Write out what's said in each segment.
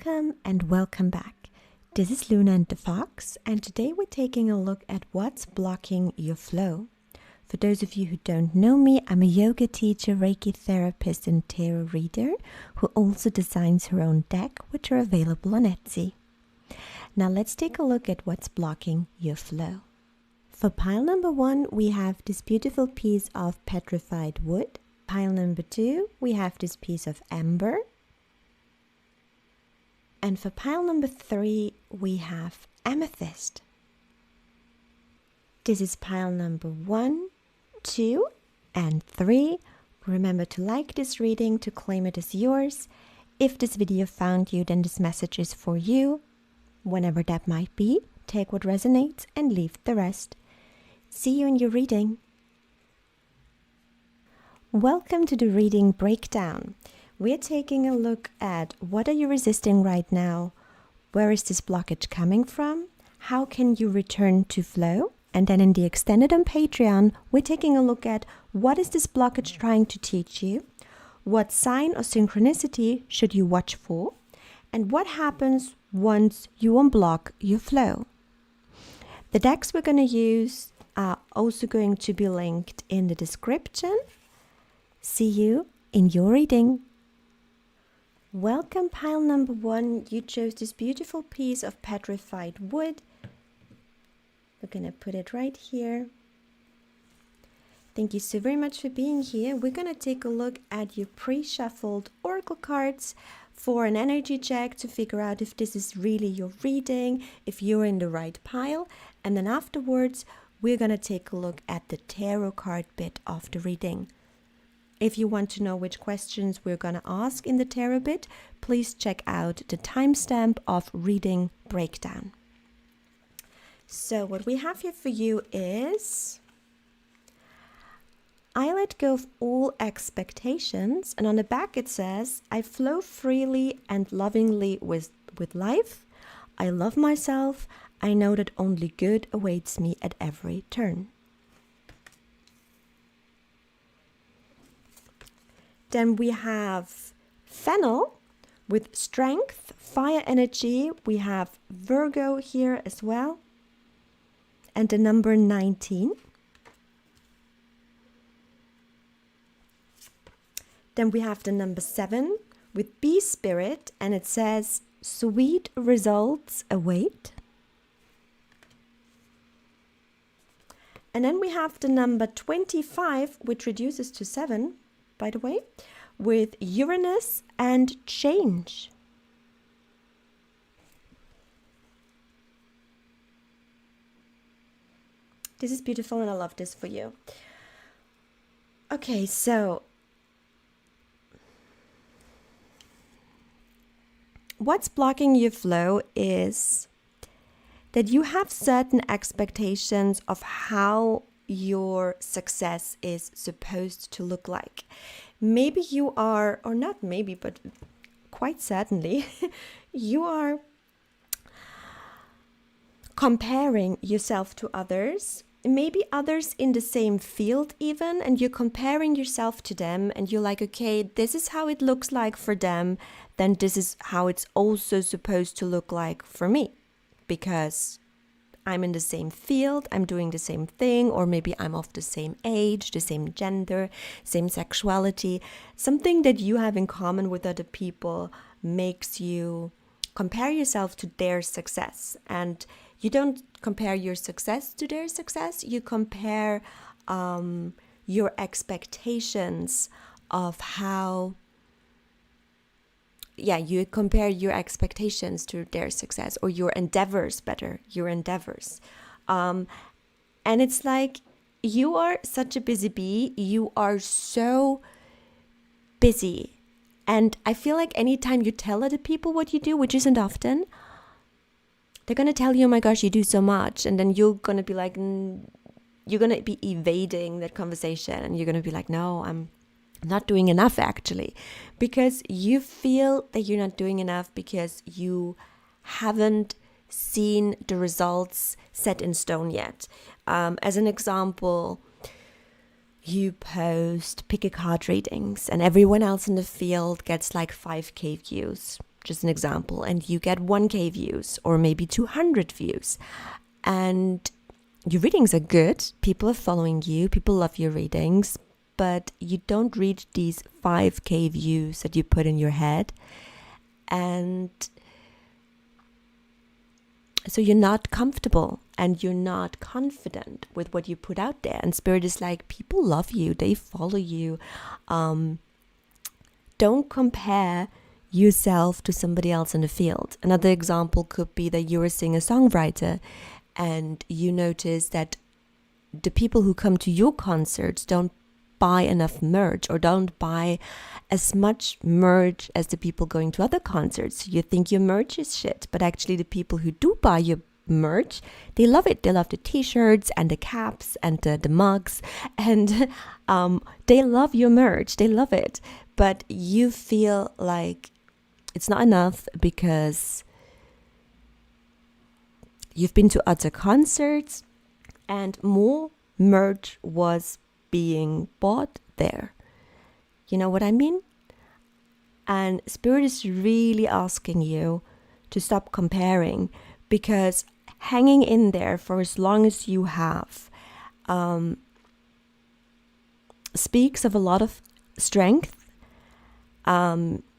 Welcome and welcome back. This is Luna and the Fox, and today we're taking a look at what's blocking your flow. For those of you who don't know me, I'm a yoga teacher, Reiki therapist, and tarot reader who also designs her own deck, which are available on Etsy. Now let's take a look at what's blocking your flow. For pile number 1, we have this beautiful piece of petrified wood. Pile number 2, we have this piece of amber. And for pile number 3, we have amethyst. This is pile number 1, 2, and 3. Remember to like this reading to claim it as yours. If this video found you, then this message is for you. Whenever that might be, take what resonates and leave the rest. See you in your reading. Welcome to the reading breakdown. We're taking a look at what are you resisting right now? Where is this blockage coming from? How can you return to flow? And then in the extended on Patreon, we're taking a look at what is this blockage trying to teach you? What sign or synchronicity should you watch for? And what happens once you unblock your flow? The decks we're going to use are also going to be linked in the description. See you in your reading. Welcome, pile number 1. You chose this beautiful piece of petrified wood. We're going to put it right here. Thank you so very much for being here. We're going to take a look at your pre-shuffled oracle cards for an energy check to figure out if this is really your reading, if you're in the right pile. And then afterwards, we're going to take a look at the tarot card bit of the reading. If you want to know which questions we're going to ask in the tarot bit, please check out the timestamp of reading breakdown. So what we have here for you is, I let go of all expectations, and on the back it says, I flow freely and lovingly with life. I love myself. I know that only good awaits me at every turn. Then we have Fennel with strength, fire energy. We have Virgo here as well. And the number 19. Then we have the number 7 with Bee Spirit, and it says, sweet results await. And then we have the number 25, which reduces to 7, by the way, with Uranus and change. This is beautiful and I love this for you. Okay, so what's blocking your flow is that you have certain expectations of how your success is supposed to look like. Maybe you are, or not maybe, but quite certainly, you are comparing yourself to others, maybe others in the same field even, and you're comparing yourself to them and you're like, okay, this is how it looks like for them, then this is how it's also supposed to look like for me, because I'm in the same field, I'm doing the same thing, or maybe I'm of the same age, the same gender, same sexuality. Something that you have in common with other people makes you compare yourself to their success. And you don't compare your success to their success, you compare your expectations of how you compare your expectations to their success, or your endeavors, your endeavors. And it's like, you are such a busy bee, you are so busy. And I feel like anytime you tell other people what you do, which isn't often, they're going to tell you, oh my gosh, you do so much. And then you're going to be like, you're going to be evading that conversation. And you're going to be like, no, I'm not doing enough actually, because you feel that you're not doing enough because you haven't seen the results set in stone yet. As an example, you post pickacard readings and everyone else in the field gets like 5k views. just an example, and you get 1K views or maybe 200 views, and your readings are good, people are following you, people love your readings, but you don't reach these 5K views that you put in your head, and so you're not comfortable and you're not confident with what you put out there. And Spirit is like, people love you, they follow you. Don't compare yourself to somebody else in the field. Another example could be that you're a singer-songwriter and you notice that the people who come to your concerts don't buy enough merch or don't buy as much merch as the people going to other concerts. You think your merch is shit, but actually the people who do buy your merch, they love it. They love the t-shirts and the caps and the mugs, and they love your merch. They love it, but you feel like it's not enough because you've been to other concerts and more merch was being bought there. You know what I mean? And Spirit is really asking you to stop comparing, because hanging in there for as long as you have speaks of a lot of strength,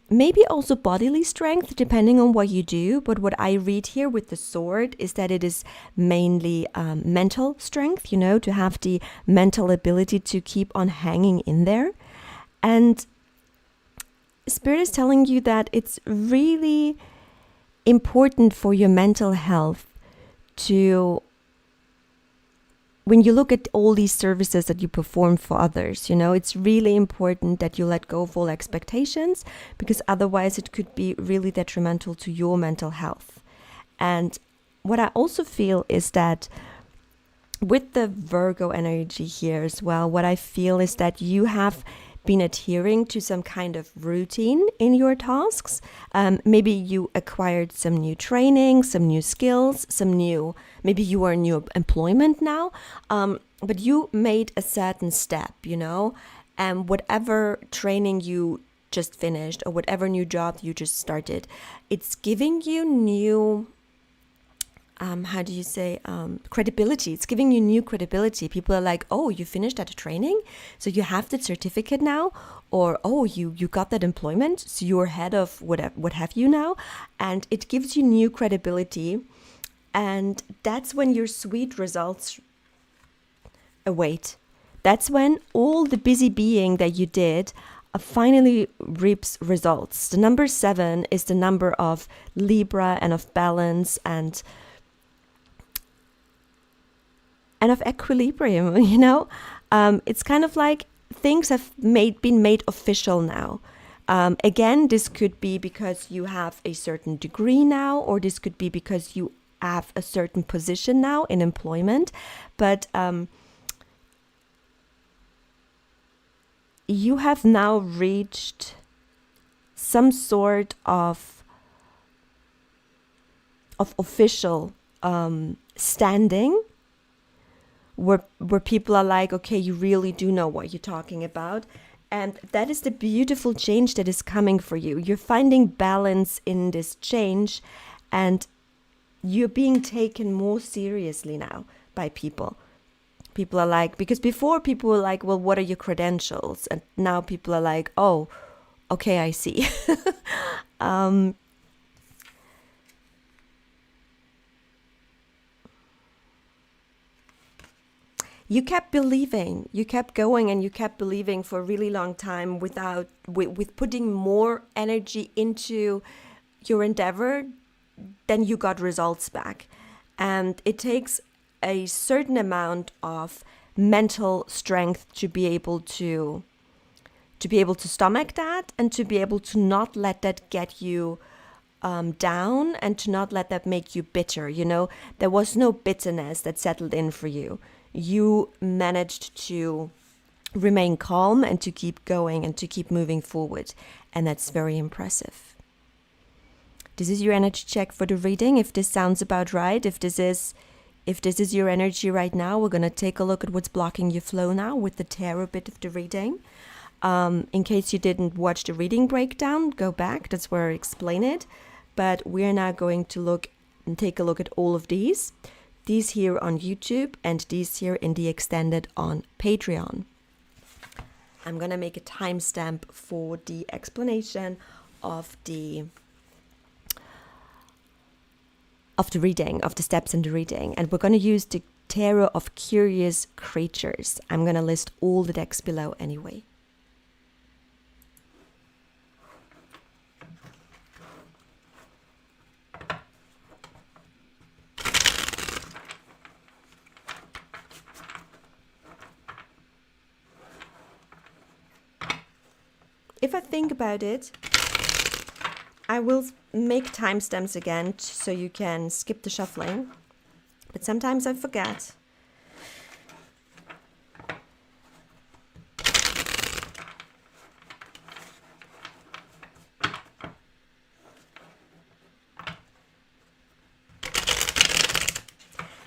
maybe also bodily strength, depending on what you do. But what I read here with the sword is that it is mainly mental strength, you know, to have the mental ability to keep on hanging in there. And Spirit is telling you that it's really important for your mental health to, when you look at all these services that you perform for others, you know, it's really important that you let go of all expectations, because otherwise it could be really detrimental to your mental health. And what I also feel is that with the Virgo energy here as well, what I feel is that you have been adhering to some kind of routine in your tasks. Maybe you acquired some new training, some new skills, maybe you are in new employment now, but you made a certain step, you know, and whatever training you just finished or whatever new job you just started, it's giving you new credibility. It's giving you new credibility. People are like, oh, you finished that training, so you have that certificate now, or oh, you got that employment, so you're head of what have you now, and it gives you new credibility. And that's when your sweet results await. That's when all the busy being that you did finally reaps results. The number 7 is the number of Libra and of balance and of equilibrium, you know. It's kind of like things have been made official now. Again, this could be because you have a certain degree now, or this could be because you have a certain position now in employment. But you have now reached some sort of official standing, where people are like, okay, you really do know what you're talking about. And that is the beautiful change that is coming for you. You're finding balance in this change, and you're being taken more seriously now by people. People are like, because before people were like, well, what are your credentials? And now people are like, oh, okay, I see. You kept believing, you kept going, and you kept believing for a really long time with putting more energy into your endeavor than you got results back. And it takes a certain amount of mental strength to be able to stomach that, and to be able to not let that get you down, and to not let that make you bitter. You know, there was no bitterness that settled in for you. You managed to remain calm and to keep going and to keep moving forward. And that's very impressive. This is your energy check for the reading. If this sounds about right, if this is your energy right now, we're going to take a look at what's blocking your flow now with the tarot bit of the reading. In case you didn't watch the reading breakdown, go back. That's where I explain it. But we're now going to take a look at all of these. These here on YouTube and these here in the extended on Patreon. I'm going to make a timestamp for the explanation of the reading, of the steps in the reading. And we're going to use the Tarot of Curious Creatures. I'm going to list all the decks below anyway. If I think about it, I will make timestamps again so you can skip the shuffling, but sometimes I forget.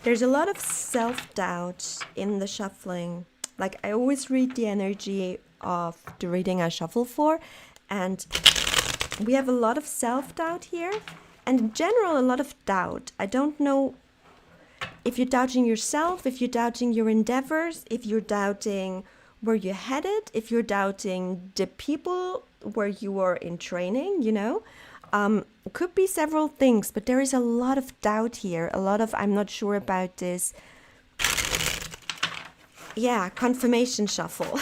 There's a lot of self-doubt in the shuffling. Like, I always read the energy of the reading I shuffle for, and we have a lot of self-doubt here, and in general a lot of doubt. I don't know if you're doubting yourself, if you're doubting your endeavors, if you're doubting where you're headed, if you're doubting the people where you are in training, you know. Could be several things, but there is a lot of doubt here, a lot of I'm not sure about this. Yeah, confirmation shuffle.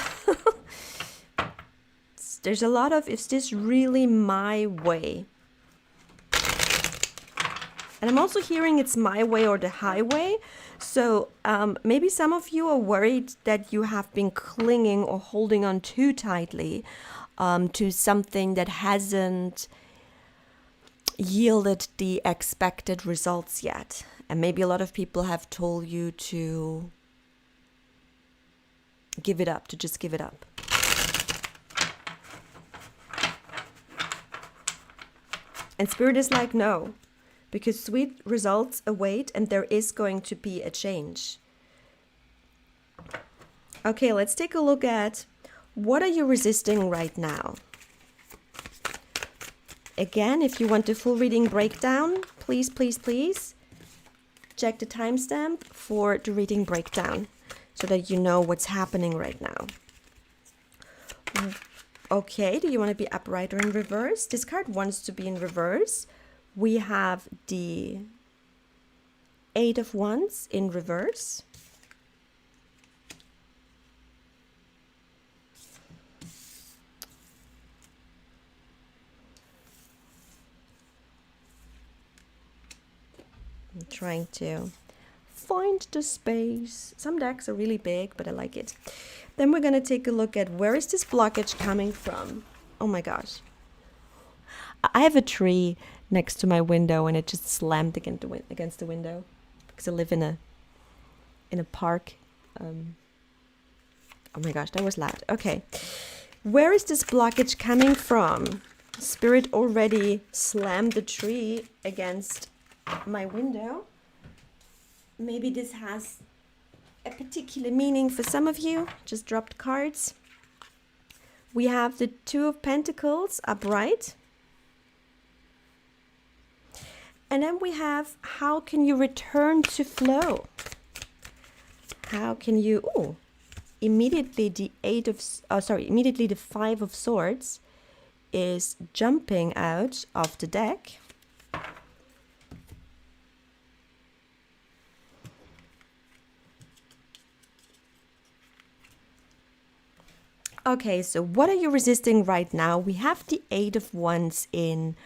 There's a lot of, is this really my way? And I'm also hearing it's my way or the highway. So maybe some of you are worried that you have been clinging or holding on too tightly to something that hasn't yielded the expected results yet. And maybe a lot of people have told you to give it up, to just give it up. And Spirit is like, no, because sweet results await and there is going to be a change. Okay, let's take a look at what are you resisting right now? Again, if you want the full reading breakdown, please, please, please check the timestamp for the reading breakdown so that you know what's happening right now. Okay, do you want to be upright or in reverse? This card wants to be in reverse. We have the 8 of Wands in reverse. I'm trying to find the space. Some decks are really big, but I like it. Then we're going to take a look at where is this blockage coming from? Oh my gosh. I have a tree next to my window and it just slammed against the window because I live in a park. Oh my gosh, that was loud. Okay. Where is this blockage coming from? Spirit already slammed the tree against my window. Maybe this has a particular meaning for some of you. Just dropped cards. We have the 2 of Pentacles upright. And then we have, how can you return to flow? How can you, immediately the immediately the 5 of Swords is jumping out of the deck. Okay, so what are you resisting right now? We have the 8 of Wands in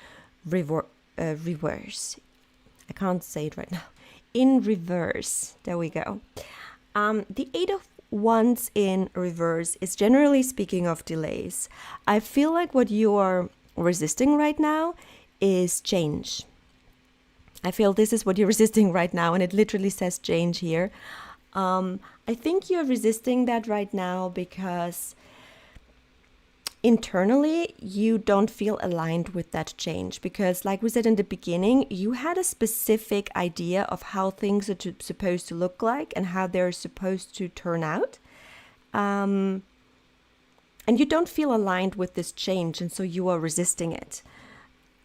reverse. I can't say it right now. In reverse. There we go. The 8 of Wands in reverse is generally speaking of delays. I feel like what you are resisting right now is change. I feel this is what you're resisting right now, and it literally says change here. I think you're resisting that right now because internally you don't feel aligned with that change, because like we said in the beginning, you had a specific idea of how things are supposed to look like and how they're supposed to turn out. And you don't feel aligned with this change, and so you are resisting it.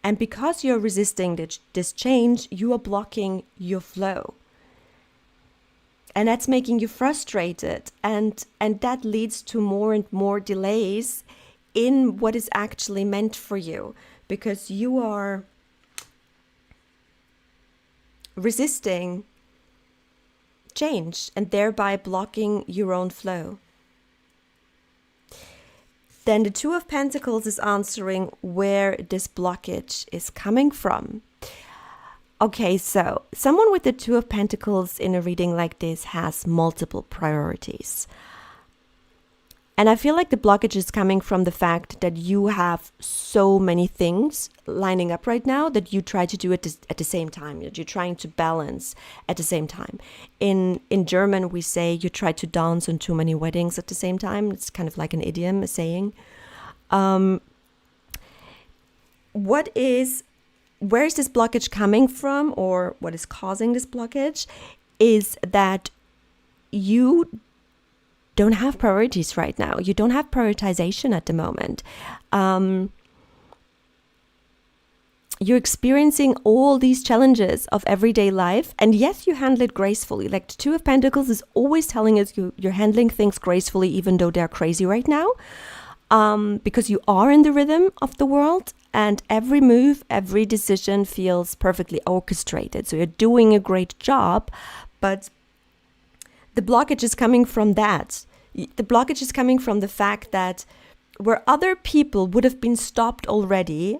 And because you're resisting this change, you are blocking your flow. And that's making you frustrated. And that leads to more and more delays in what is actually meant for you, because you are resisting change and thereby blocking your own flow. Then the Two of Pentacles is answering where this blockage is coming from. Okay, so someone with the Two of Pentacles in a reading like this has multiple priorities. And I feel like the blockage is coming from the fact that you have so many things lining up right now that you try to do it at the same time. You're trying to balance at the same time. In German, we say you try to dance on too many weddings at the same time. It's kind of like an idiom, a saying. Where is this blockage coming from, or what is causing this blockage, is that you don't have priorities right now. You don't have prioritization at the moment. You're experiencing all these challenges of everyday life, and yes, you handle it gracefully. Like the Two of Pentacles is always telling us you're handling things gracefully, even though they're crazy right now, because you are in the rhythm of the world, and every move, every decision feels perfectly orchestrated. So you're doing a great job, but the blockage is coming from that. The blockage is coming from the fact that where other people would have been stopped already,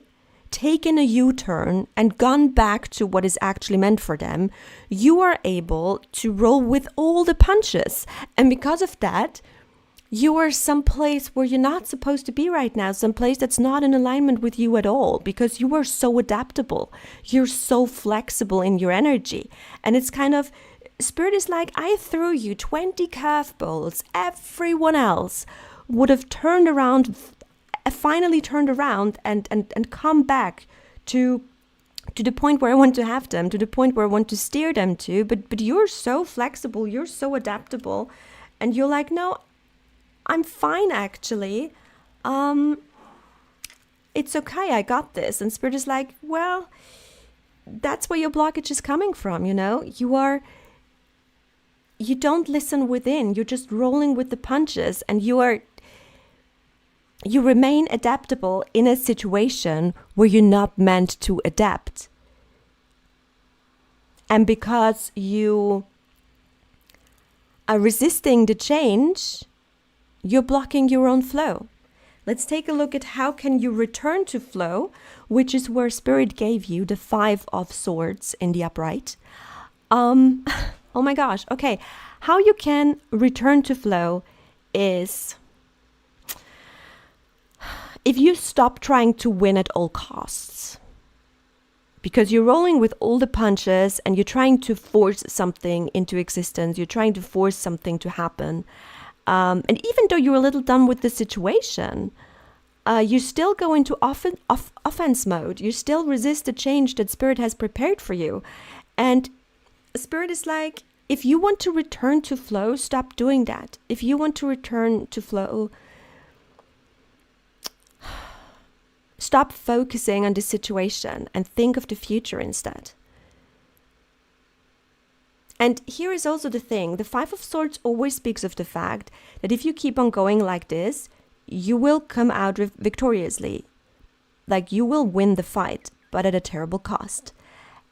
taken a U-turn and gone back to what is actually meant for them, you are able to roll with all the punches. And because of that, you are someplace where you're not supposed to be right now, someplace that's not in alignment with you at all, because you are so adaptable. You're so flexible in your energy. And it's kind of, Spirit is like, I threw you 20 curveballs. Everyone else would have turned around, finally turned around and come back to the point where I want to have them, to the point where I want to steer them to. But you're so flexible, you're so adaptable. And you're like, no, I'm fine actually. It's okay, I got this. And Spirit is like, well, that's where your blockage is coming from, you know? You don't listen within. You're just rolling with the punches, and you remain adaptable in a situation where you're not meant to adapt. And because you are resisting the change, you're blocking your own flow. Let's take a look at how can you return to flow, which is where Spirit gave you the Five of Swords in the upright. Oh my gosh. Okay. How you can return to flow is if you stop trying to win at all costs, because you're rolling with all the punches and you're trying to force something into existence. You're trying to force something to happen. And even though you're a little done with the situation, you still go into offense mode. You still resist the change that Spirit has prepared for you. And Spirit is like, if you want to return to flow, stop doing that. If you want to return to flow, stop focusing on the situation and think of the future instead. And here is also the thing. The Five of Swords always speaks of the fact that if you keep on going like this, you will come out victoriously. Like you will win the fight, but at a terrible cost.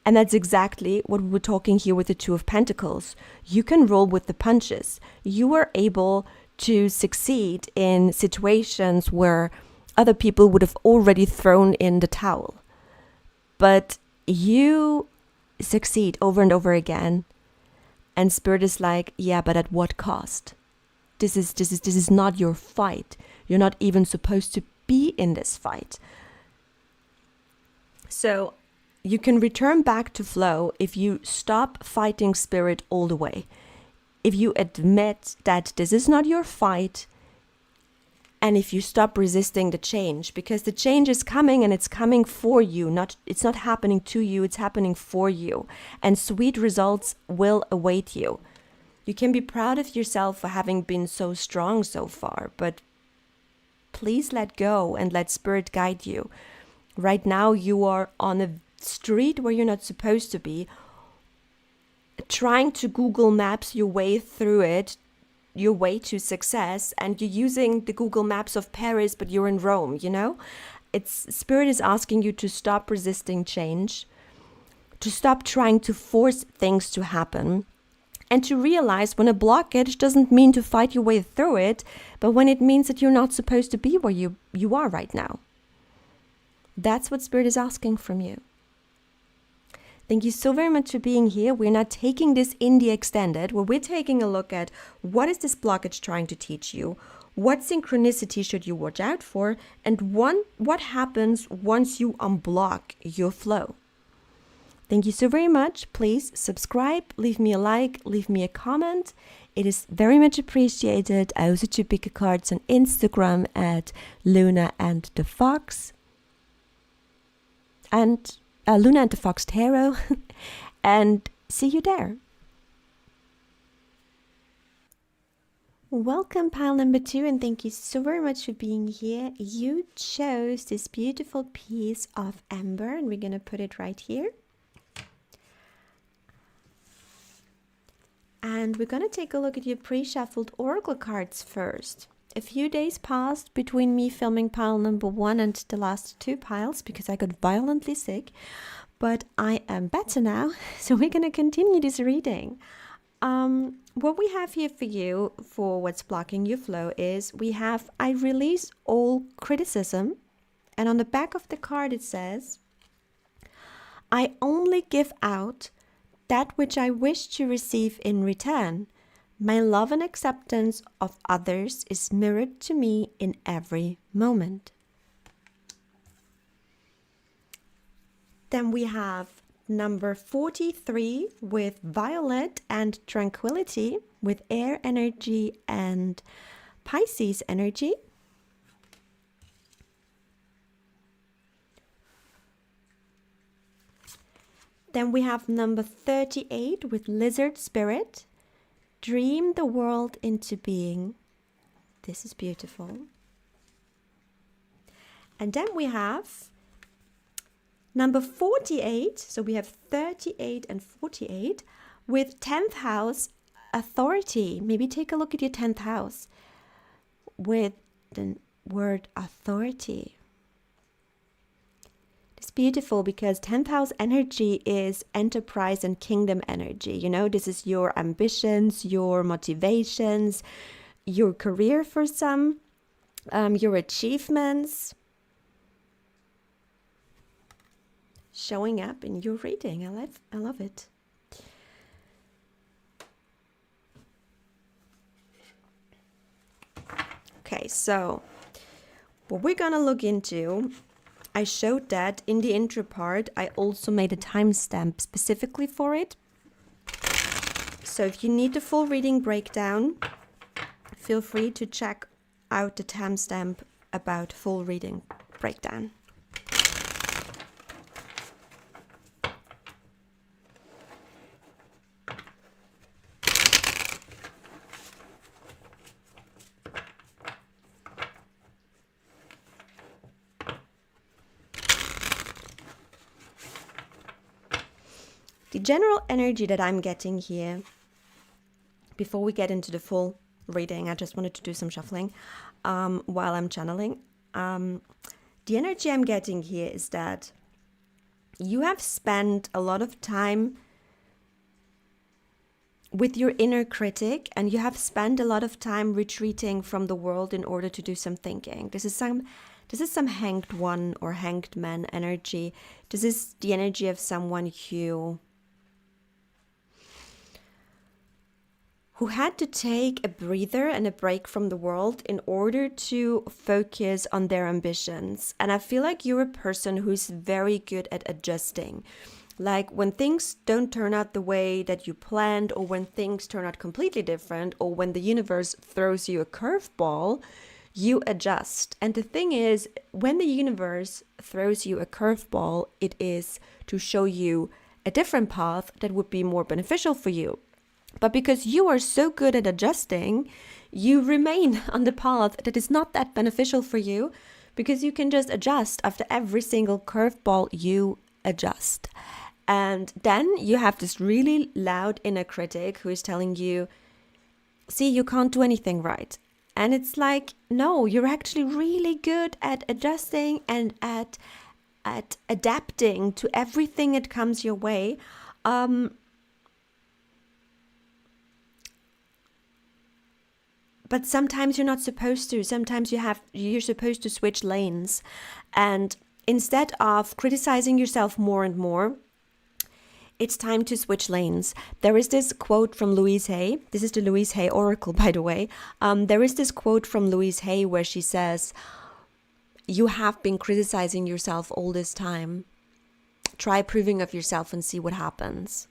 And that's exactly what we were talking here with the Two of Pentacles. You can roll with the punches. You are able to succeed in situations where other people would have already thrown in the towel. But you succeed over and over again. And Spirit is like, yeah, but at what cost? This is not your fight. You're not even supposed to be in this fight. So you can return back to flow if you stop fighting Spirit all the way. If you admit that this is not your fight, and if you stop resisting the change, because the change is coming and it's coming for you. It's not happening to you, it's happening for you. And sweet results will await you. You can be proud of yourself for having been so strong so far, but please let go and let Spirit guide you. Right now, you are on a street where you're not supposed to be, trying to Google Maps your way through it, your way to success, and you're using the Google Maps of Paris, but you're in Rome, you know? Spirit is asking you to stop resisting change, to stop trying to force things to happen, and to realize when a blockage doesn't mean to fight your way through it, but when it means that you're not supposed to be where you are right now. That's what Spirit is asking from you. Thank you so very much for being here. We're not taking this in the extended, where we're taking a look at what is this blockage trying to teach you, what synchronicity should you watch out for, and what happens once you unblock your flow. Thank you so very much. Please subscribe, leave me a like, leave me a comment. It is very much appreciated. I also do pickacards on Instagram at Luna and the Fox. And Luna and the Fox Tarot. And see you there. Welcome, pile number 2, and thank you so very much for being here. You chose this beautiful piece of amber, and we're going to put it right here. And we're going to take a look at your pre-shuffled oracle cards first. A few days passed between me filming pile number 1 and the last 2 piles because I got violently sick, but I am better now, so we're going to continue this reading. What we have here for you for what's blocking your flow is we have I release all criticism, and on the back of the card it says I only give out that which I wish to receive in return. My love and acceptance of others is mirrored to me in every moment. Then we have number 43 with violet and tranquility, with air energy and Pisces energy. Then we have number 38 with lizard spirit. Dream the world into being. This is beautiful. And then we have number 48. So we have 38 and 48 with 10th house authority. Maybe take a look at your 10th house with the word authority. It's beautiful because 10th house energy is enterprise and kingdom energy. You know, this is your ambitions, your motivations, your career for some, your achievements showing up in your reading. I love it. Okay, so what we're gonna look into, I showed that in the intro part. I also made a timestamp specifically for it. So if you need the full reading breakdown, feel free to check out the timestamp about full reading breakdown. The general energy that I'm getting here, before we get into the full reading, I just wanted to do some shuffling while I'm channeling. The energy I'm getting here is that you have spent a lot of time with your inner critic, and you have spent a lot of time retreating from the world in order to do some thinking. This is some hanged one or hanged man energy. This is the energy of someone who had to take a breather and a break from the world in order to focus on their ambitions. And I feel like you're a person who's very good at adjusting. Like when things don't turn out the way that you planned, or when things turn out completely different, or when the universe throws you a curveball, you adjust. And the thing is, when the universe throws you a curveball, it is to show you a different path that would be more beneficial for you. But because you are so good at adjusting, you remain on the path that is not that beneficial for you, because you can just adjust after every single curveball you adjust. And then you have this really loud inner critic who is telling you, see, you can't do anything right. And it's like, no, you're actually really good at adjusting and at adapting to everything that comes your way. But sometimes you're not supposed to. Sometimes you're supposed to switch lanes. And instead of criticizing yourself more and more, it's time to switch lanes. There is this quote from Louise Hay. This is the Louise Hay Oracle, by the way. There is this quote from Louise Hay where she says, you have been criticizing yourself all this time. Try approving of yourself and see what happens.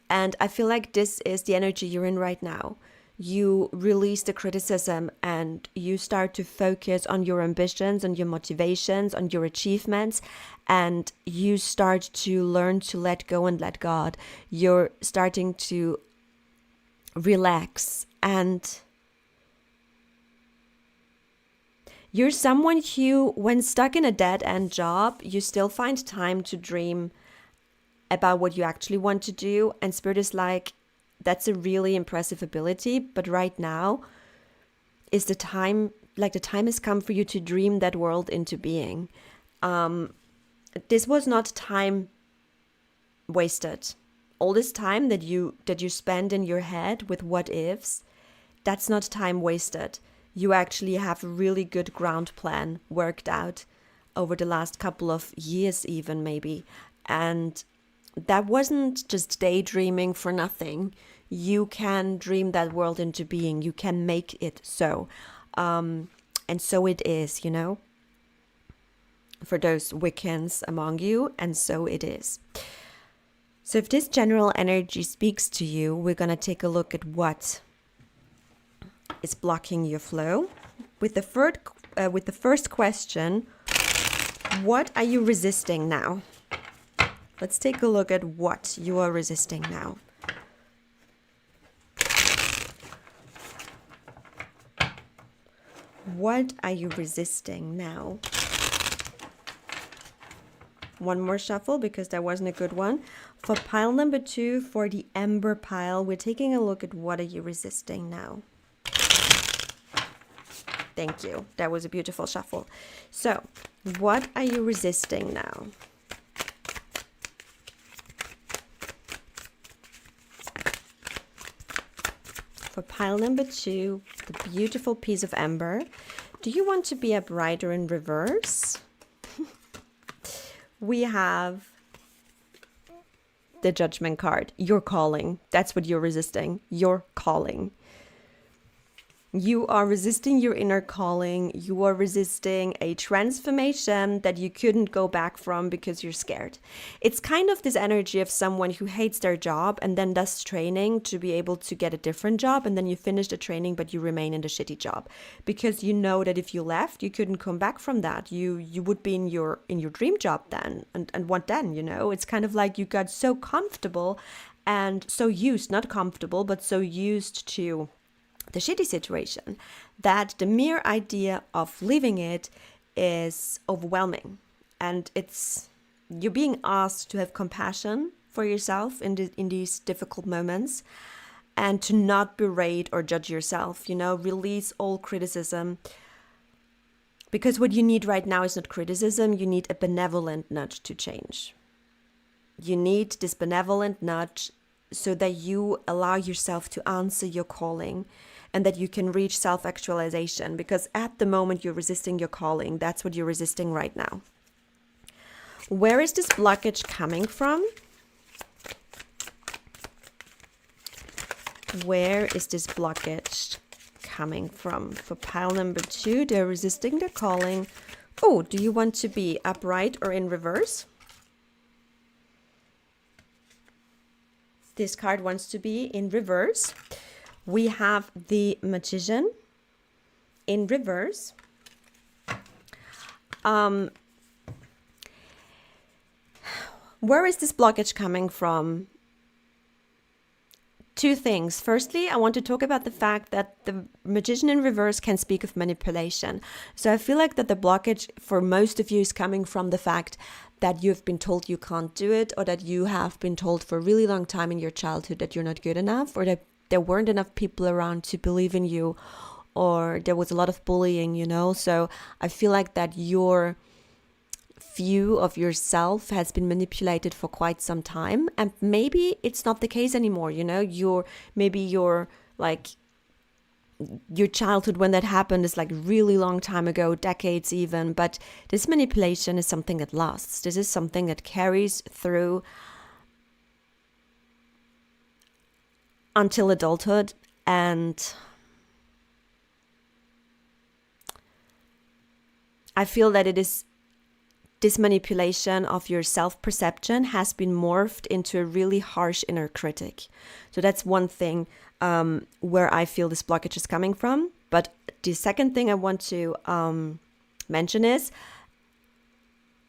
And I feel like this is the energy you're in right now. You release the criticism and you start to focus on your ambitions, on your motivations, on your achievements, and you start to learn to let go and let God. You're starting to relax, and you're someone who, when stuck in a dead-end job, you still find time to dream about what you actually want to do. And Spirit is like, that's a really impressive ability, but right now is the time, like the time has come for you to dream that world into being. This was not time wasted. All this time that you spend in your head with what ifs, that's not time wasted. You actually have a really good ground plan worked out over the last couple of years even maybe. And that wasn't just daydreaming for nothing. You can dream that world into being. You can make it so. And so it is, you know, for those Wiccans among you. And so it is. So if this general energy speaks to you, we're going to take a look at what is blocking your flow. With the first question, what are you resisting now? Let's take a look at what you are resisting now. What are you resisting now? One more shuffle because that wasn't a good one. For pile number 2, for the Ember pile, we're taking a look at what are you resisting now. Thank you. That was a beautiful shuffle. So, what are you resisting now? For pile number 2, the beautiful piece of Ember. Do you want to be upright or in reverse? We have the Judgment card. Your calling. That's what you're resisting. Your calling. You are resisting your inner calling. You are resisting a transformation that you couldn't go back from because you're scared. It's kind of this energy of someone who hates their job and then does training to be able to get a different job, and then you finish the training but you remain in the shitty job because you know that if you left you couldn't come back from that. You would be in your dream job then, and what then, you know? It's kind of like you got so comfortable and so used, not comfortable, but so used to the shitty situation that the mere idea of leaving it is overwhelming. And you're being asked to have compassion for yourself in these difficult moments, and to not berate or judge yourself, you know, release all criticism. Because what you need right now is not criticism, you need a benevolent nudge to change. You need this benevolent nudge so that you allow yourself to answer your calling, and that you can reach self-actualization, because at the moment you're resisting your calling. That's what you're resisting right now. Where is this blockage coming from? Where is this blockage coming from? For pile number 2, they're resisting their calling. Oh, do you want to be upright or in reverse? This card wants to be in reverse. We have the Magician in reverse. Where is this blockage coming from? two things. Firstly, I want to talk about the fact that the magician in reverse can speak of manipulation. So I feel like that the blockage for most of you is coming from the fact that you've been told you can't do it, or that you have been told for a really long time in your childhood that you're not good enough, or that there weren't enough people around to believe in you, or there was a lot of bullying, you know. So I feel like that your view of yourself has been manipulated for quite some time, and maybe it's not the case anymore, you know. Your like your childhood, when that happened, is like really long time ago, decades even, but this manipulation is something that lasts. This is something that carries through until adulthood, and I feel that this manipulation of your self-perception has been morphed into a really harsh inner critic. So that's one thing where I feel this blockage is coming from. But the second thing I want to mention is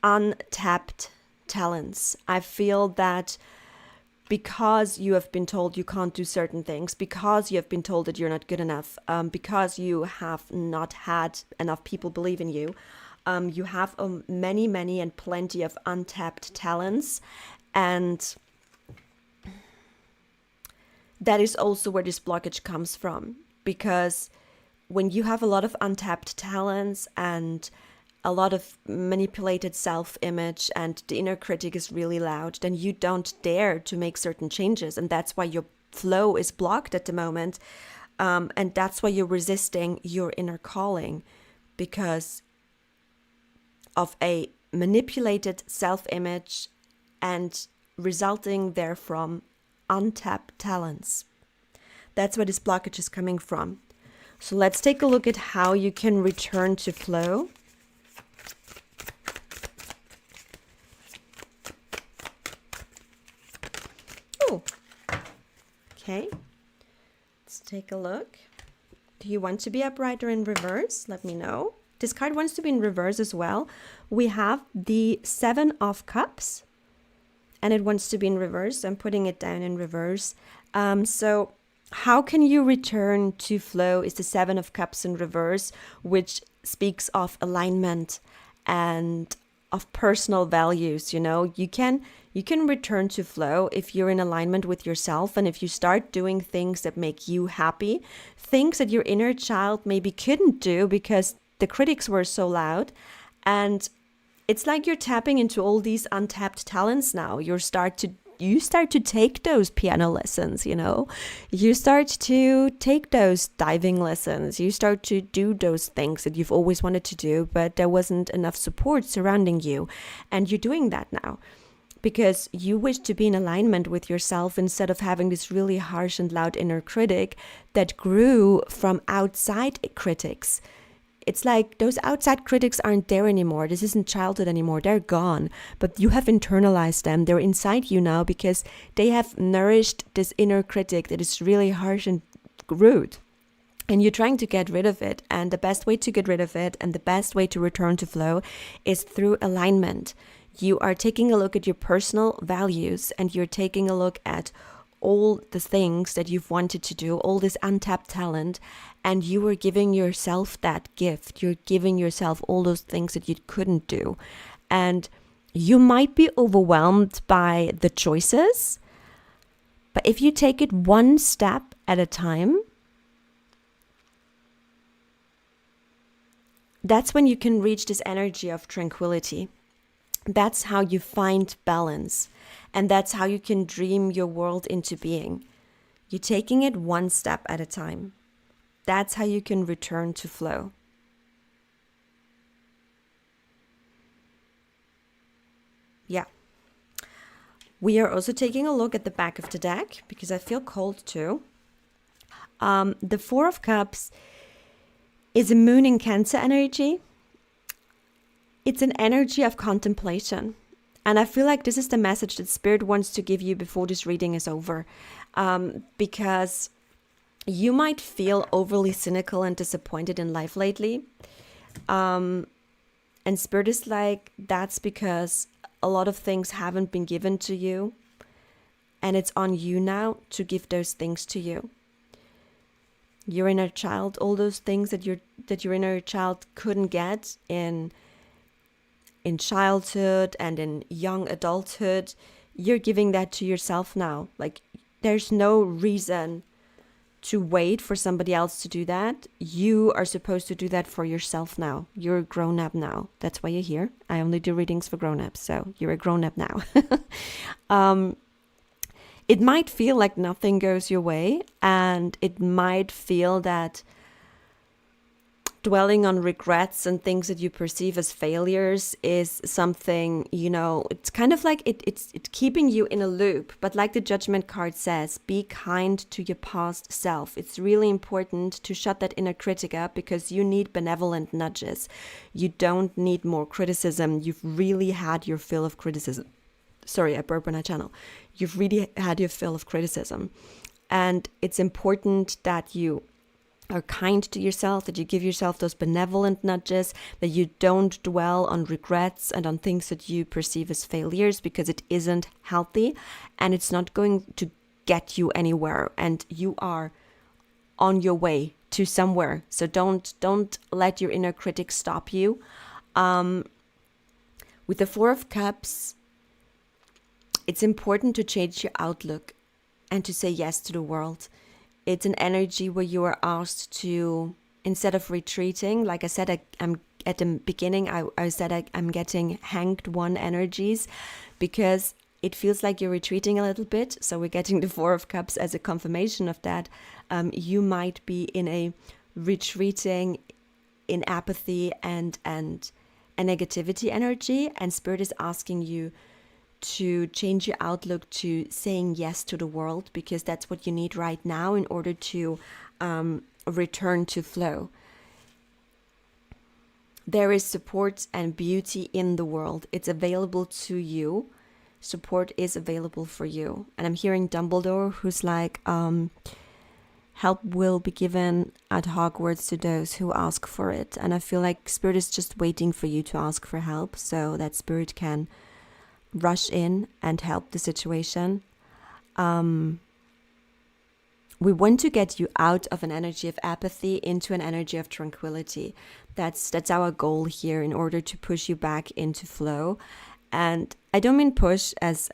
untapped talents. I feel that because you have been told you can't do certain things, because you have been told that you're not good enough, because you have not had enough people believe in you, you have many and plenty of untapped talents. And that is also where this blockage comes from. Because when you have a lot of untapped talents and a lot of manipulated self-image and the inner critic is really loud, then you don't dare to make certain changes. And that's why your flow is blocked at the moment. And that's why you're resisting your inner calling, because of a manipulated self-image and resulting therefrom untapped talents. That's where this blockage is coming from. So let's take a look at how you can return to flow. Oh, okay. Let's take a look. Do you want to be upright or in reverse? Let me know. This card wants to be in reverse as well. We have the 7 of Cups, and it wants to be in reverse. I'm putting it down in reverse. So how can you return to flow is the 7 of Cups in reverse, which speaks of alignment and of personal values. You know, you can return to flow if you're in alignment with yourself, and if you start doing things that make you happy, things that your inner child maybe couldn't do because the critics were so loud. And it's like you're tapping into all these untapped talents now. You start to take those piano lessons, you know. You start to take those diving lessons. You start to do those things that you've always wanted to do, but there wasn't enough support surrounding you. And you're doing that now because you wish to be in alignment with yourself instead of having this really harsh and loud inner critic that grew from outside critics. It's like those outside critics aren't there anymore. This isn't childhood anymore. They're gone. But you have internalized them. They're inside you now because they have nourished this inner critic that is really harsh and rude. And you're trying to get rid of it. And the best way to get rid of it and the best way to return to flow is through alignment. You are taking a look at your personal values, and you're taking a look at all the things that you've wanted to do, all this untapped talent, and you are giving yourself that gift. You're giving yourself all those things that you couldn't do. And you might be overwhelmed by the choices, but if you take it one step at a time, that's when you can reach this energy of tranquility. That's how you find balance. And that's how you can dream your world into being. You're taking it one step at a time. That's how you can return to flow. Yeah. We are also taking a look at the back of the deck because I feel cold too. The 4 of Cups is a moon in Cancer energy. It's an energy of contemplation. And I feel like this is the message that Spirit wants to give you before this reading is over. Because you might feel overly cynical and disappointed in life lately. And Spirit is like, that's because a lot of things haven't been given to you. And it's on you now to give those things to you. Your inner child, all those things that your inner child couldn't get in childhood and in young adulthood, you're giving that to yourself now. Like, there's no reason to wait for somebody else to do that. You are supposed to do that for yourself now. You're a grown-up now. That's why you're here. I only do readings for grown-ups, so you're a grown-up now. It might feel like nothing goes your way, and it might feel that dwelling on regrets and things that you perceive as failures is something, it's kind of like it's keeping you in a loop. But like the Judgment card says, be kind to your past self. It's really important to shut that inner critic up, because you need benevolent nudges. You don't need more criticism. You've really had your fill of criticism. Sorry, I burped on my channel. You've really had your fill of criticism. And it's important that you are kind to yourself, that you give yourself those benevolent nudges, that you don't dwell on regrets and on things that you perceive as failures, because it isn't healthy and it's not going to get you anywhere, and you are on your way to somewhere. So don't let your inner critic stop you. With the Four of Cups, it's important to change your outlook and to say yes to the world. It's an energy where you are asked to, instead of retreating, like I said, I'm at the beginning, I said I'm getting hanged one energies, because it feels like you're retreating a little bit. So we're getting the Four of Cups as a confirmation of that. You might be in a retreating, in apathy and a negativity energy, and Spirit is asking you to change your outlook to saying yes to the world, because that's what you need right now in order to return to flow. There is support and beauty in the world. It's available to you. Support is available for you. And I'm hearing Dumbledore, who's like, help will be given at Hogwarts to those who ask for it. And I feel like Spirit is just waiting for you to ask for help, so that Spirit can rush in and help the situation. We want to get you out of an energy of apathy into an energy of tranquility. That's our goal here, in order to push you back into flow. And I don't mean push as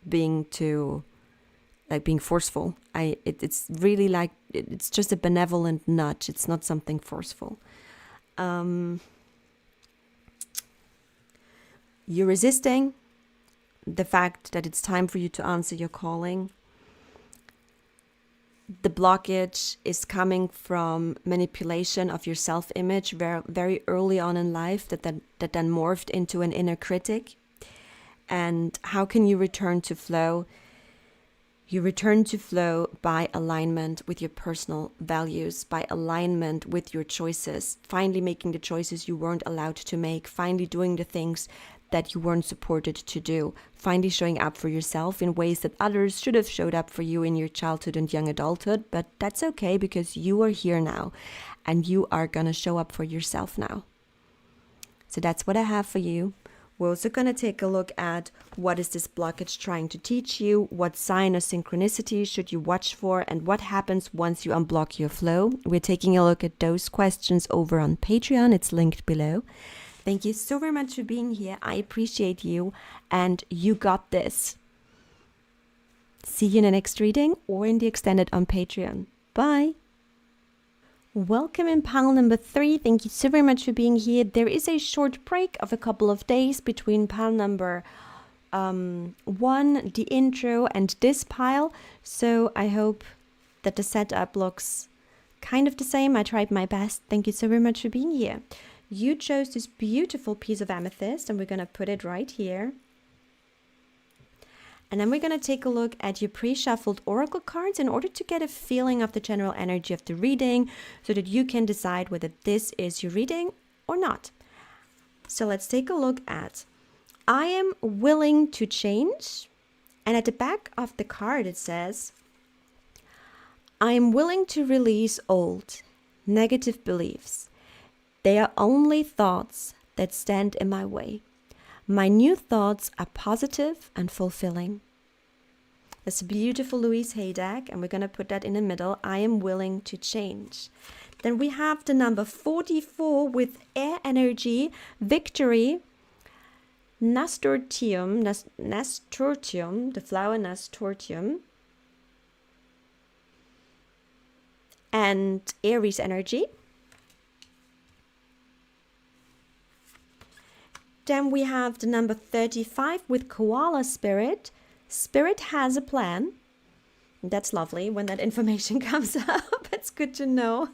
being too, like, being forceful. It's really like, it's just a benevolent nudge. It's not something forceful. You're resisting the fact that it's time for you to answer your calling. The blockage is coming from manipulation of your self-image very early on in life, that then morphed into an inner critic. And how can you return to flow? You return to flow by alignment with your personal values, by alignment with your choices, finally making the choices you weren't allowed to make, finally doing the things that you weren't supported to do, finally showing up for yourself in ways that others should have showed up for you in your childhood and young adulthood. But that's okay, because you are here now and you are gonna show up for yourself now. So that's what I have for you. We're also gonna take a look at what is this blockage trying to teach you, what sign or synchronicity should you watch for, and what happens once you unblock your flow. We're taking a look at those questions over on Patreon. It's linked below. Thank you so very much for being here. I appreciate you, and you got this. See you in the next reading or in the extended on Patreon. Bye. Welcome in pile number 3. Thank you so very much for being here. There is a short break of a couple of days between pile number 1, the intro, and this pile. So I hope that the setup looks kind of the same. I tried my best. Thank you so very much for being here. You chose this beautiful piece of amethyst, and we're going to put it right here. And then we're going to take a look at your pre-shuffled oracle cards in order to get a feeling of the general energy of the reading, so that you can decide whether this is your reading or not. So let's take a look at, I am willing to change. And at the back of the card it says, I am willing to release old, negative beliefs. They are only thoughts that stand in my way. My new thoughts are positive and fulfilling. It's a beautiful Louise Hay deck, and we're going to put that in the middle. I am willing to change. Then we have the number 44 with air energy, victory, nasturtium, the flower nasturtium, and Aries energy. Then we have the number 35 with koala spirit. Spirit has a plan. That's lovely when that information comes up. It's good to know.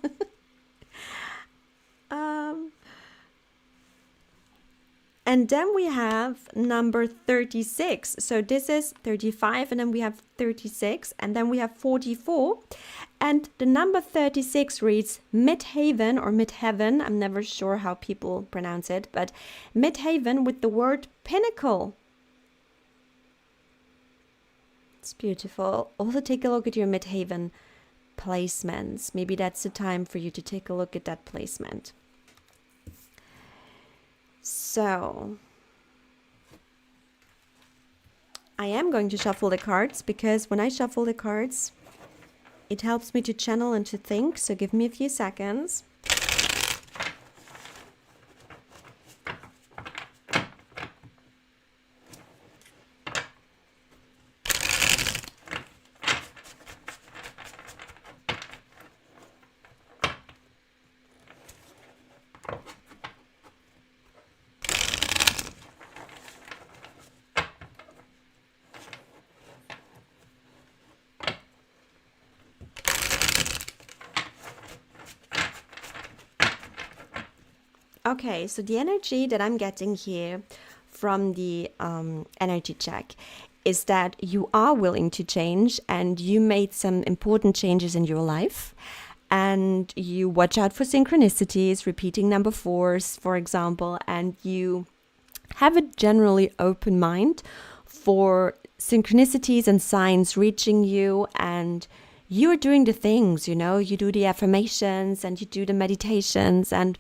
And then we have number 36. So this is 35, and then we have 36, and then we have 44. And the number 36 reads midhaven or midheaven. I'm never sure how people pronounce it, but midhaven with the word pinnacle. It's beautiful. Also take a look at your midhaven placements. Maybe that's the time for you to take a look at that placement. So I am going to shuffle the cards, because when I shuffle the cards, it helps me to channel and to think. So give me a few seconds. Okay, so the energy that I'm getting here from the energy check is that you are willing to change, and you made some important changes in your life, and you watch out for synchronicities, repeating number 4s, for example, and you have a generally open mind for synchronicities and signs reaching you, and you're doing the things, you know, you do the affirmations and you do the meditations, and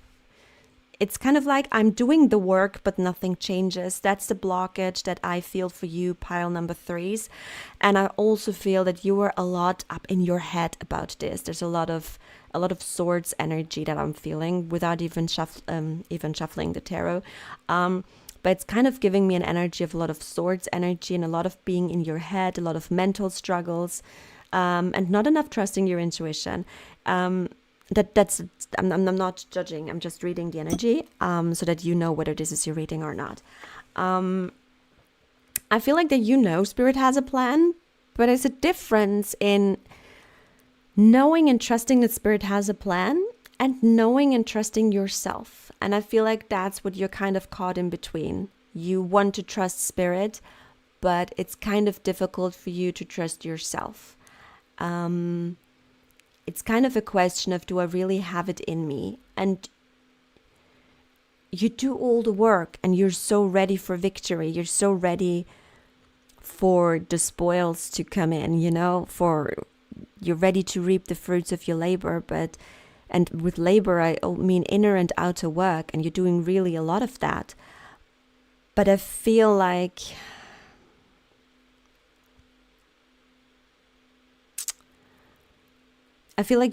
it's kind of like I'm doing the work, but nothing changes. That's the blockage that I feel for you, pile number 3s. And I also feel that you were a lot up in your head about this. There's a lot of swords energy that I'm feeling without even shuffling the tarot. But it's kind of giving me an energy of a lot of swords energy and a lot of being in your head, a lot of mental struggles, and not enough trusting your intuition. I'm not judging. I'm just reading the energy, so that you know whether this is your reading or not. I feel like that Spirit has a plan, but there's a difference in knowing and trusting that Spirit has a plan and knowing and trusting yourself. And I feel like that's what you're kind of caught in between. You want to trust Spirit, but it's kind of difficult for you to trust yourself. It's kind of a question of, do I really have it in me? And you do all the work, and you're so ready for victory. You're so ready for the spoils to come in, you know, you're ready to reap the fruits of your labor. And with labor, I mean inner and outer work, and you're doing really a lot of that. But I feel like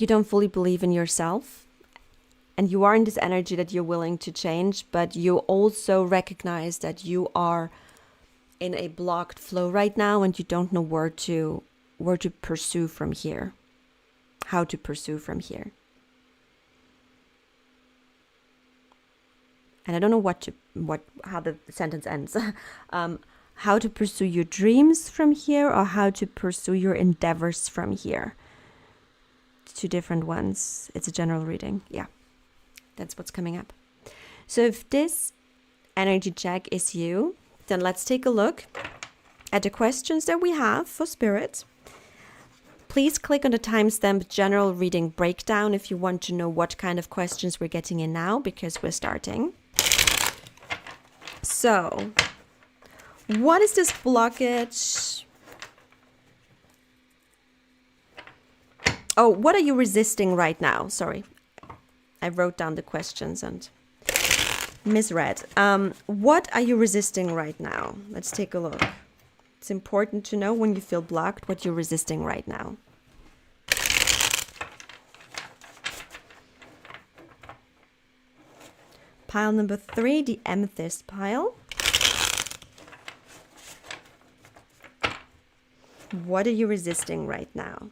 you don't fully believe in yourself, and you are in this energy that you're willing to change, but you also recognize that you are in a blocked flow right now, and you don't know where to pursue from here, how to pursue from here. And I don't know how the sentence ends. How to pursue your dreams from here, or how to pursue your endeavors from here. 2 different ones. It's a general reading. Yeah, that's what's coming up. So if this energy check is you, then let's take a look at the questions that we have for Spirit. Please click on the timestamp general reading breakdown if you want to know what kind of questions we're getting in now, because we're starting. So, what is this blockage? Oh, what are you resisting right now? Sorry, I wrote down the questions and misread. What are you resisting right now? Let's take a look. It's important to know when you feel blocked what you're resisting right now. Pile number 3, the Amethyst pile. What are you resisting right now?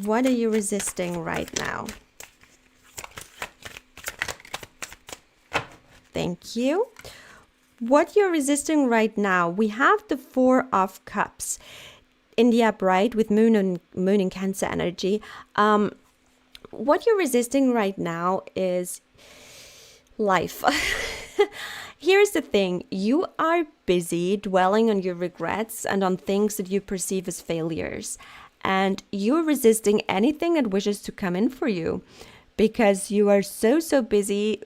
What are you resisting right now? Thank you. What you're resisting right now, we have the 4 of Cups in the upright with moon in Cancer energy. What you're resisting right now is life. Here's the thing. You are busy dwelling on your regrets and on things that you perceive as failures. And you're resisting anything that wishes to come in for you because you are so busy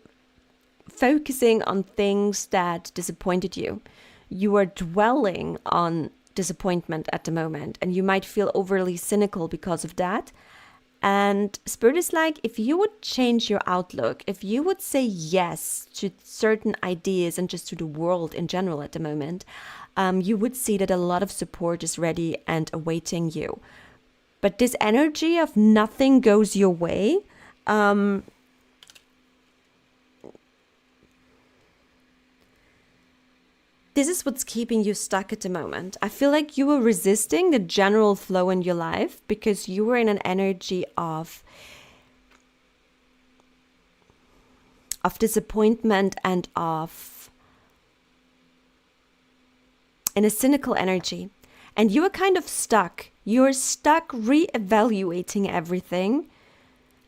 focusing on things that disappointed you. You are dwelling on disappointment at the moment, and you might feel overly cynical because of that. And Spirit is like, if you would change your outlook, if you would say yes to certain ideas and just to the world in general at the moment, you would see that a lot of support is ready and awaiting you. But this energy of nothing goes your way, this is what's keeping you stuck at the moment. I feel like you were resisting the general flow in your life because you were in an energy of disappointment and in a cynical energy. And you were kind of stuck. You're stuck re-evaluating everything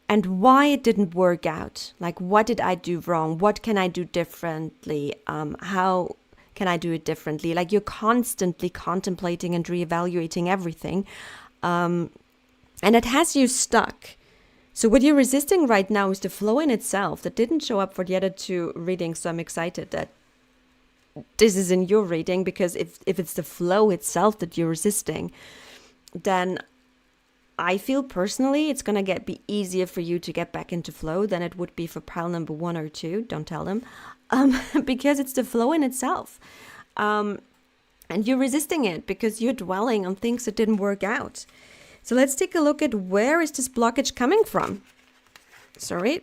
and why it didn't work out. Like, what did I do wrong? What can I do differently? How can I do it differently? Like, you're constantly contemplating and reevaluating everything. And it has you stuck. So what you're resisting right now is the flow in itself that didn't show up for the other 2 readings. So I'm excited that this is in your reading, because if it's the flow itself that you're resisting, then I feel personally it's going to be easier for you to get back into flow than it would be for pile number 1 or 2. Don't tell them. Because it's the flow in itself. And you're resisting it because you're dwelling on things that didn't work out. So let's take a look at where is this blockage coming from. Sorry.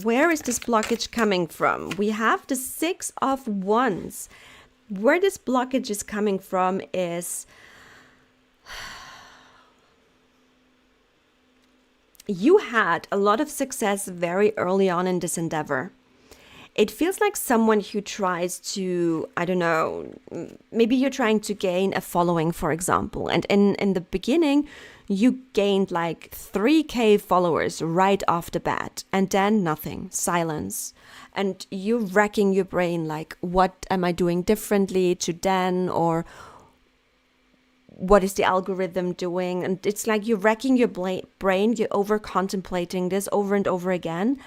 Where is this blockage coming from? We have the 6 of Wands. Where this blockage is coming from is you had a lot of success very early on in this endeavor. It feels like someone who tries to, I don't know, maybe you're trying to gain a following, for example. And in the beginning, you gained like 3K followers right off the bat. And then nothing, silence. And you're racking your brain like, what am I doing differently to then? Or what is the algorithm doing? And it's like you're racking your brain, you're over contemplating this over and over again.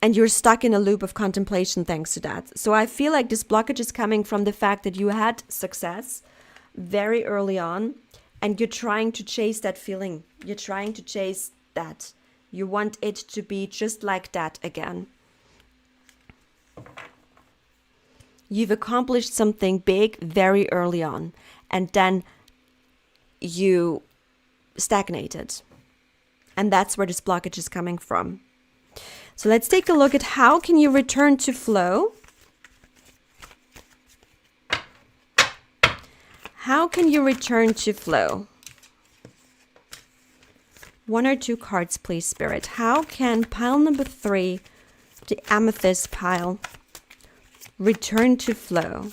And you're stuck in a loop of contemplation thanks to that. So I feel like this blockage is coming from the fact that you had success very early on and you're trying to chase that feeling. You're trying to chase that. You want it to be just like that again. You've accomplished something big very early on and then you stagnated. And that's where this blockage is coming from. So let's take a look at how can you return to flow. How can you return to flow? 1 or 2 cards, please, Spirit. How can pile number 3, the Amethyst pile, return to flow?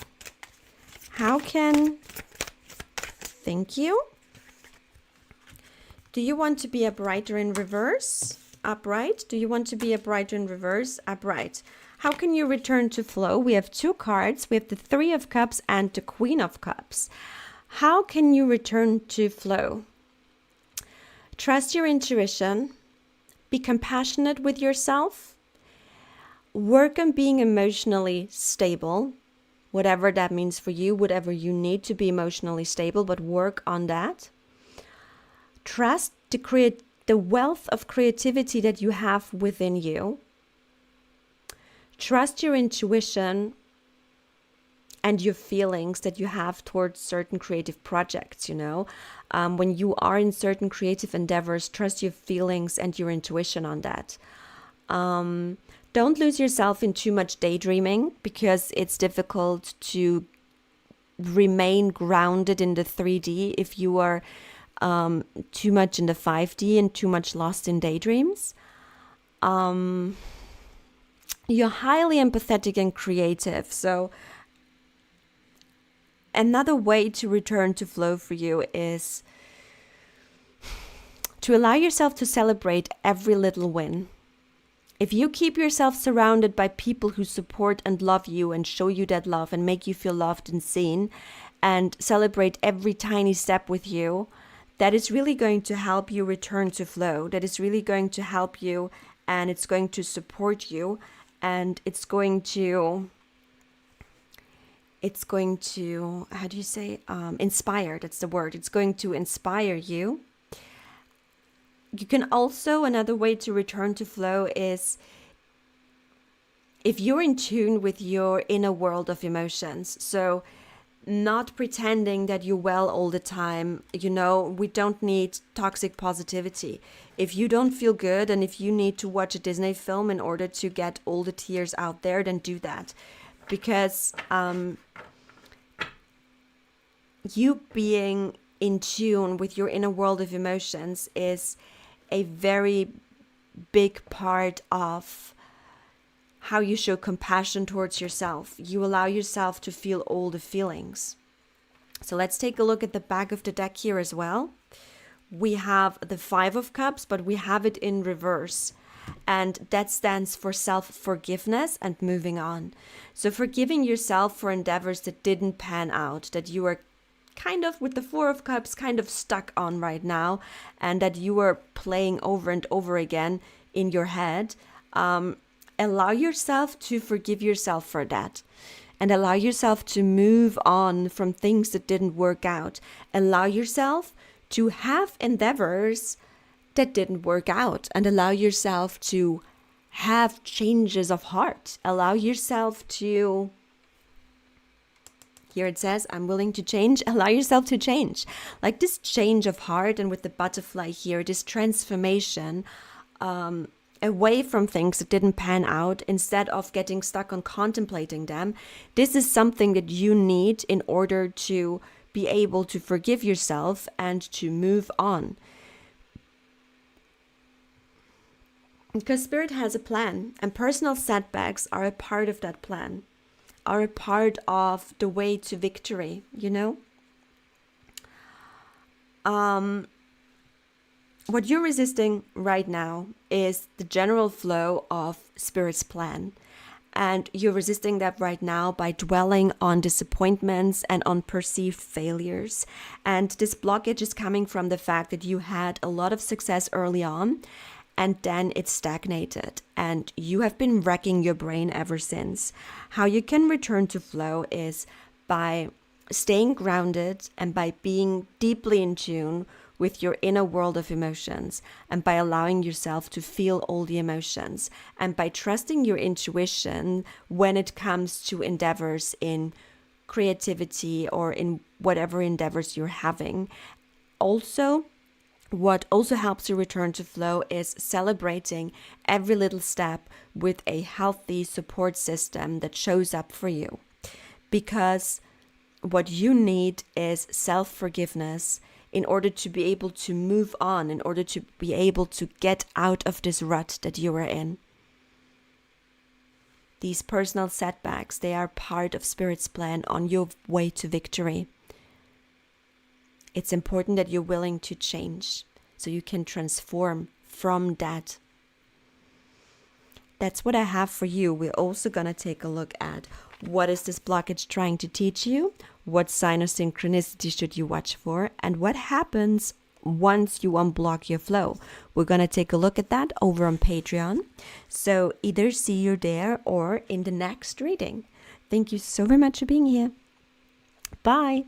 How can... Thank you. Do you want to be a brighter in reverse? Upright. Do you want to be a brighter in reverse? Upright. How can you return to flow? We have 2 cards. We have the 3 of Cups and the Queen of Cups. How can you return to flow? Trust your intuition. Be compassionate with yourself. Work on being emotionally stable. whatever that means for you, whatever you need to be emotionally stable, but work on that. Trust the wealth of creativity that you have within you. Trust your intuition and your feelings that you have towards certain creative projects, when you are in certain creative endeavors, trust your feelings and your intuition on that. Don't lose yourself in too much daydreaming, because it's difficult to remain grounded in the 3D if you are too much in the 5D and too much lost in daydreams. You're highly empathetic and creative, so another way to return to flow for you is to allow yourself to celebrate every little win. If you keep yourself surrounded by people who support and love you and show you that love and make you feel loved and seen, and celebrate every tiny step with you, that is really going to help you return to flow. That is really going to help you, and it's going to support you, and it's going to, how do you say, inspire, that's the word. It's going to inspire you. You can also, another way to return to flow is if you're in tune with your inner world of emotions. So not pretending that you're well all the time. We don't need toxic positivity. If you don't feel good and if you need to watch a Disney film in order to get all the tears out there, then do that. Because you being in tune with your inner world of emotions is a very big part of how you show compassion towards yourself. You allow yourself to feel all the feelings. So let's take a look at the back of the deck here as well. We have the 5 of Cups, but we have it in reverse. And that stands for self-forgiveness and moving on. So forgiving yourself for endeavors that didn't pan out, that you are kind of, with the 4 of Cups, kind of stuck on right now, and that you are playing over and over again in your head. Allow yourself to forgive yourself for that, and allow yourself to move on from things that didn't work out. Allow yourself to have endeavors that didn't work out, and allow yourself to have changes of heart. Allow yourself to, here it says, I'm willing to change. Allow yourself to change. Like this change of heart, and with the butterfly here, this transformation away from things that didn't pan out, instead of getting stuck on contemplating them. This is something that you need in order to be able to forgive yourself and to move on. Because Spirit has a plan, and personal setbacks are a part of that plan, are a part of the way to victory, What you're resisting right now is the general flow of Spirit's plan. And you're resisting that right now by dwelling on disappointments and on perceived failures. And this blockage is coming from the fact that you had a lot of success early on, and then it stagnated. And you have been wrecking your brain ever since. How you can return to flow is by staying grounded and by being deeply in tune with your inner world of emotions, and by allowing yourself to feel all the emotions, and by trusting your intuition when it comes to endeavors in creativity or in whatever endeavors you're having. Also, what also helps you return to flow is celebrating every little step with a healthy support system that shows up for you. Because what you need is self-forgiveness in order to be able to move on, in order to be able to get out of this rut that you are in. These personal setbacks, they are part of Spirit's plan on your way to victory. It's important that you're willing to change so you can transform from that. That's what I have for you. We're also going to take a look at what is this blockage trying to teach you, what sign of synchronicity should you watch for, and what happens once you unblock your flow. We're going to take a look at that over on Patreon. So either see you there or in the next reading. Thank you so very much for being here. Bye.